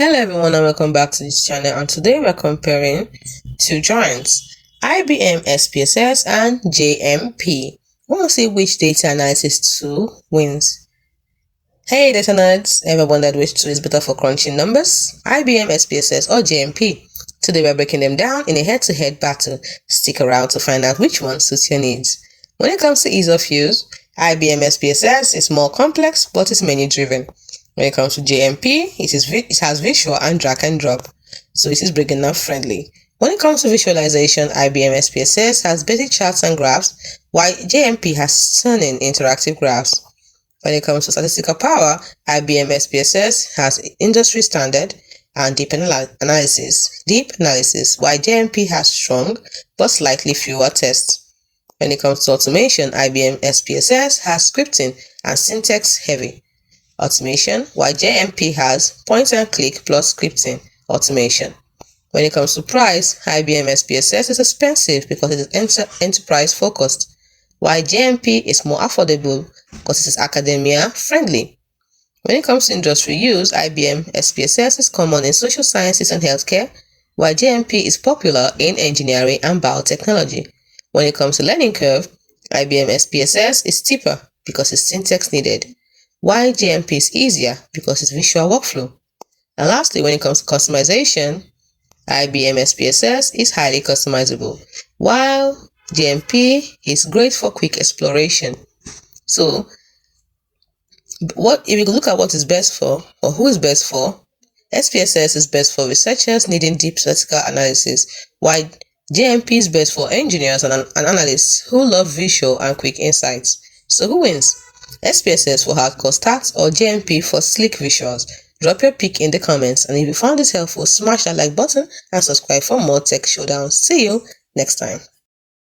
Hello everyone and welcome back to this channel, and today we're comparing two giants, IBM SPSS and JMP. We want to see which data analysis tool wins. Hey data nerds, ever wondered which tool is better for crunching numbers? IBM SPSS or JMP? Today we're breaking them down in a head-to-head battle. Stick around to find out which one suits your needs. When it comes to ease of use, IBM SPSS is more complex but is menu driven. When it comes to JMP, it has visual and drag and drop, so it is beginner friendly. When it comes to visualization, IBM SPSS has basic charts and graphs, while JMP has stunning interactive graphs. When it comes to statistical power, IBM SPSS has industry standard and deep analysis, while JMP has strong but slightly fewer tests. When it comes to automation, IBM SPSS has scripting and syntax heavy automation, while JMP has point and click plus scripting automation. When it comes to price, IBM SPSS is expensive because it is enterprise focused, while JMP is more affordable because it is academia friendly. When it comes to industry use, IBM SPSS is common in social sciences and healthcare, while JMP is popular in engineering and biotechnology. When it comes to learning curve, IBM SPSS is steeper because it's syntax needed, while JMP is easier because it's visual workflow. And lastly, when it comes to customization, IBM SPSS is highly customizable, while JMP is great for quick exploration. So, if you look at what is best for, or who is best for, SPSS is best for researchers needing deep statistical analysis, while JMP is best for engineers and analysts who love visual and quick insights. So who wins? SPSS for hardcore stats or JMP for sleek visuals? Drop your pick in the comments, and if you found this helpful, smash that like button and subscribe for more tech showdowns. See you next time.